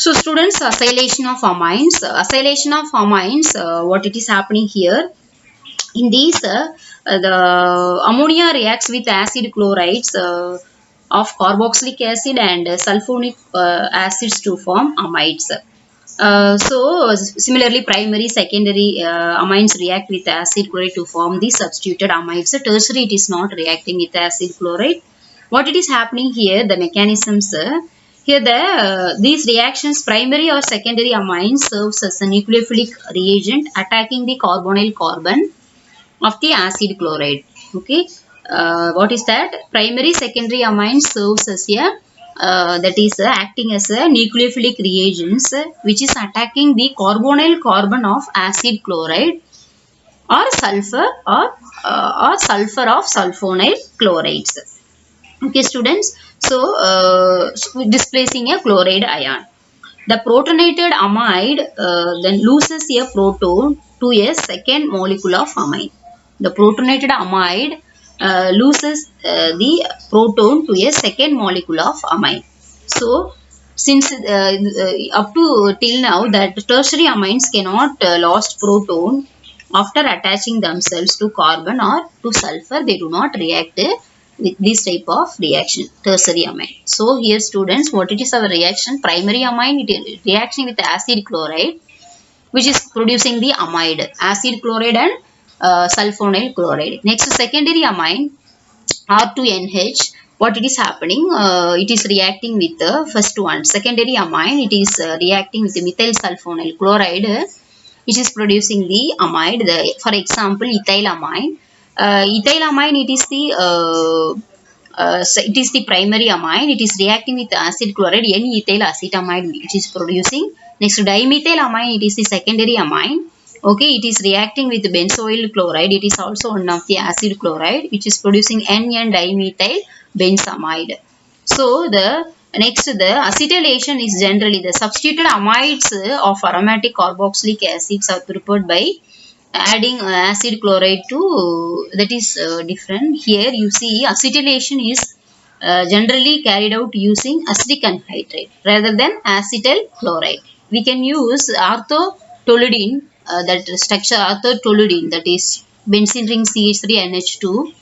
So students, acylation of amines. Acylation of amines, what it is happening here? In these, the ammonia reacts with acid chlorides of carboxylic acid and sulfonic acids to form amides. So similarly, primary, secondary amines react with acid chloride to form the substituted amides. Tertiary, it is not reacting with acid chloride. What it is happening here, the mechanisms. Here, these reactions, primary or secondary amines, serves as a nucleophilic reagent attacking the carbonyl carbon of the acid chloride. Okay, what is that? Primary secondary amine serves as a that is acting as a nucleophilic reagents which is attacking the carbonyl carbon of acid chloride or sulfur or sulfur of sulfonyl chlorides. Okay, students. So displacing a chloride ion. The protonated amide then loses a proton to a second molecule of amine. The protonated amide loses the proton to a second molecule of amine. So, since up to till now that tertiary amines cannot lost proton after attaching themselves to carbon or to sulfur, they do not react with this type of reaction, tertiary amine. So here students, what it is our reaction? Primary amine, it is reaction with acid chloride, which is producing the amide, acid chloride and sulfonyl chloride. Next, secondary amine, R2NH, what it is happening? It is reacting with the first one. Secondary amine, it is reacting with the methyl sulfonyl chloride, which is producing the amide. For example, ethylamine. Ethylamine, it is the primary amine. It is reacting with acid chloride, N-ethyl acetamide, which is producing. Next, dimethylamine, it is the secondary amine. Okay, it is reacting with benzoyl chloride. It is also one of the acid chloride, which is producing N-dimethyl benzamide. So the next, the acetylation is generally the substituted amides of aromatic carboxylic acids are prepared by adding acid chloride to, that is different. Here you see acetylation is generally carried out using acetic anhydride rather than acetyl chloride. We can use orthotoluidine, that structure orthotoluidine, that is benzene ring CH3NH2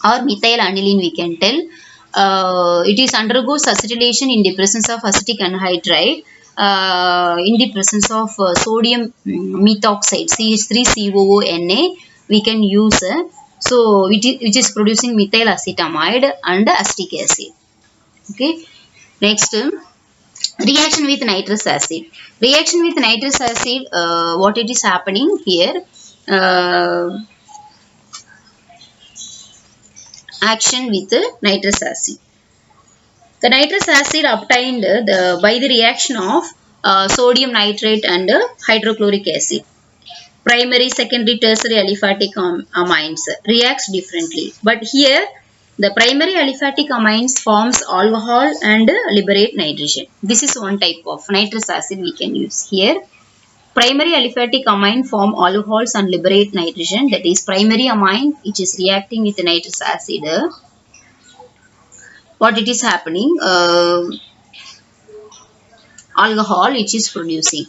or methyl aniline, we can tell. It is undergoes acetylation in the presence of acetic anhydride, in the presence of sodium methoxide CH3COONA, we can use. So which is producing methyl acetamide and acetic acid. Okay. Next, reaction with nitrous acid. Reaction with nitrous acid, what it is happening here? Action with nitrous acid. The nitrous acid obtained by the reaction of sodium nitrate and hydrochloric acid. Primary, secondary, tertiary aliphatic amines reacts differently. But here, the primary aliphatic amines forms alcohol and liberate nitrogen. This is one type of nitrous acid we can use here. Primary aliphatic amine form alcohols and liberate nitrogen. That is primary amine, which is reacting with nitrous acid. What it is happening? Alcohol which is producing.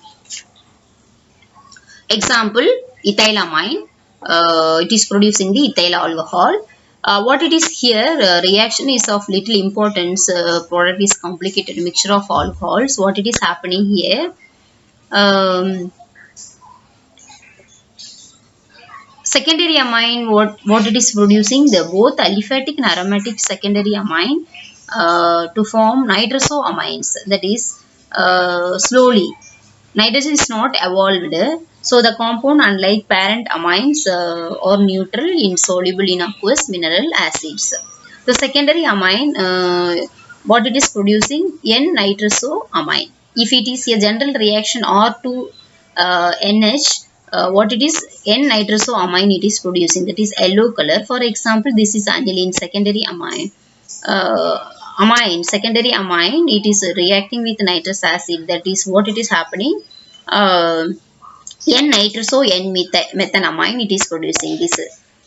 Example, ethylamine. It is producing the ethyl alcohol. What it is here, reaction is of little importance. Product is complicated mixture of alcohols. What it is happening here? Secondary amine, what it is producing? The both aliphatic and aromatic secondary amine to form nitrosoamines. That is slowly. Nitrogen is not evolved. So the compound, unlike parent amines, are neutral, insoluble in aqueous mineral acids. The secondary amine, what it is producing? N-nitrosoamine. If it is a general reaction R2 NH, what it is? N-nitrosoamine it is producing. That is yellow color. For example, this is aniline, secondary amine. Secondary amine, it is reacting with nitrous acid. That is what it is happening. N-nitroso N-methanamine, it is producing this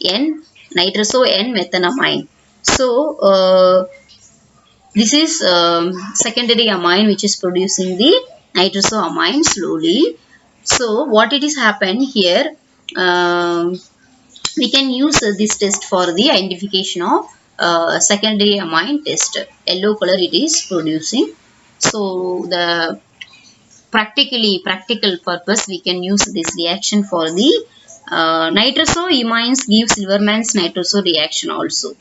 N-nitroso N-methanamine. So this is secondary amine which is producing the nitrosoamine slowly. So what it is happened here, we can use this test for the identification of secondary amine test. Yellow color it is producing. So the practical purpose we can use this reaction for the nitrosoamines give Silverman's nitroso reaction also.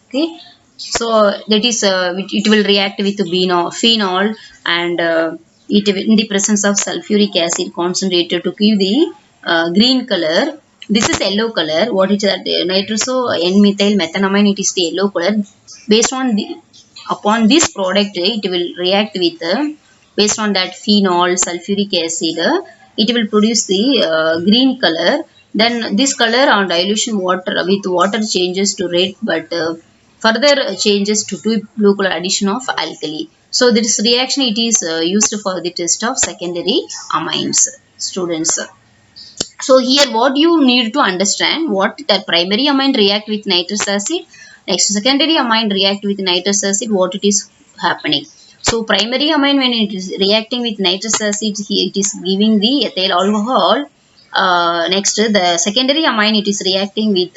Okay, so that is it will react with phenol and it will, in the presence of sulfuric acid concentrated to give the green color. This is yellow color. What is that? Nitroso N-methyl methanamine, it is the yellow color. Based on the upon this product it will react with based on that phenol sulfuric acid, it will produce the green color. Then this color on dilution water with water changes to red, but further changes to blue color addition of alkali. So this reaction it is used for the test of secondary amines, students. So here what you need to understand, what the primary amine react with nitrous acid, next secondary amine react with nitrous acid, what it is happening. So primary amine when it is reacting with nitrous acid, here it is giving the ethyl alcohol. Next the secondary amine it is reacting with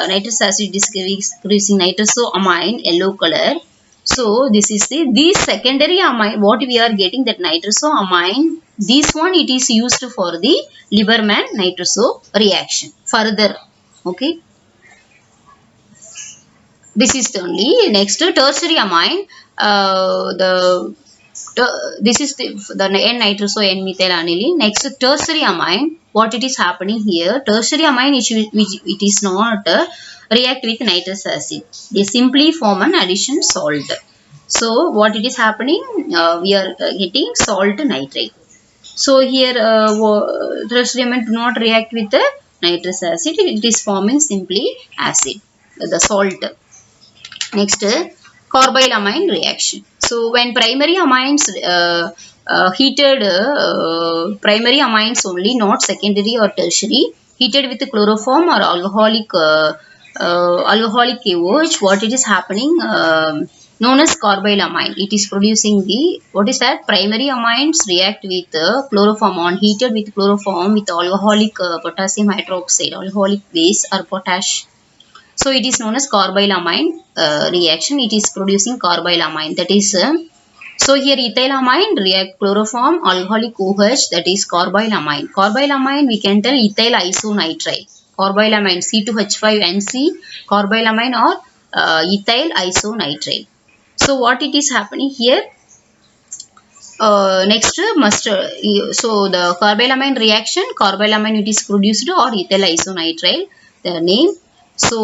nitrous acid, it is producing nitrosoamine yellow color. So this is the secondary amine what we are getting, that nitrosoamine, this one it is used for the Lieberman nitroso reaction further. Okay, this is the only. Next tertiary amine, the this is the N-nitroso N-methyl aniline. Next tertiary amine, what it is happening here, tertiary amine which it is not react with nitrous acid, they simply form an addition salt. So what it is happening, we are getting salt nitrate. So here tertiary amine do not react with the nitrous acid, it is forming simply acid, the salt. Next, carbylamine reaction. So when primary amines heated, primary amines only, not secondary or tertiary, heated with chloroform or alcoholic KOH, what it is happening, known as carbylamine. It is producing the, what is that? Primary amines react with chloroform on heated with chloroform with alcoholic potassium hydroxide, alcoholic base or potash. So it is known as carbylamine reaction. It is producing carbylamine. That is, so here ethylamine react chloroform alcoholic OH, that is carbylamine. Carbylamine we can tell ethyl isonitrile. Carbylamine C2H5NC, carbylamine or ethyl isonitrile. So what it is happening here? Next mustard. So the carbylamine reaction, carbylamine it is produced or ethyl isonitrile, the name. So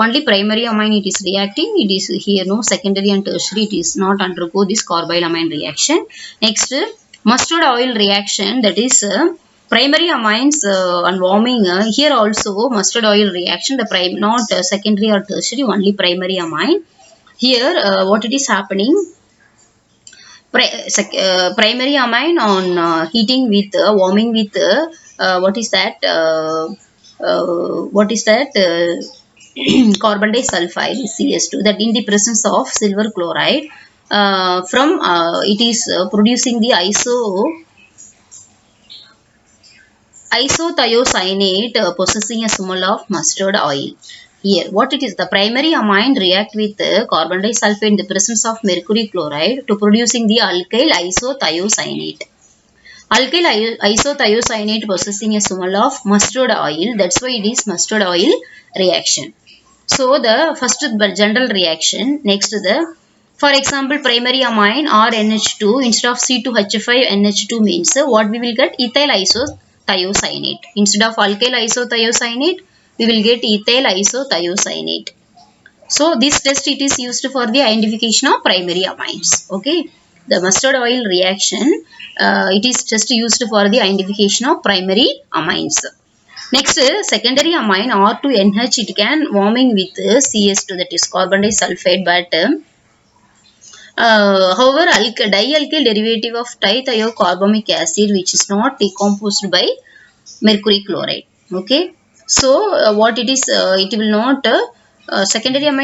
only primary amine it is reacting, it is here no secondary and tertiary, it is not undergo this carbylamine reaction. Next mustard oil reaction, that is primary amines and warming, here also mustard oil reaction, the not secondary or tertiary, only primary amine. Here what it is happening, primary amine on heating with warming with what is that carbon disulfide CS2, that in the presence of silver chloride, from it is producing the isothiocyanate possessing a smell of mustard oil. Here, what it is, the primary amine react with carbon disulfide in the presence of mercury chloride to producing the alkyl isothiocyanate. Alkyl isothiocyanate possessing a smell of mustard oil, that's why it is mustard oil reaction. So the first general reaction. Next the, for example, primary amine or NH2 instead of C2H5NH2 means what we will get, ethyl isothiocyanate. Instead of alkyl isothiocyanate, we will get ethyl isothiocyanate. So this test it is used for the identification of primary amines. Okay, the mustard oil reaction, it is just used for the identification of primary amines. Next, secondary amine R2NH, it can warming with CS2, that is carbon disulfide, but however dialkyl derivative of tithiocarbamic acid which is not decomposed by mercury chloride. Okay, so what it is, it will not secondary amine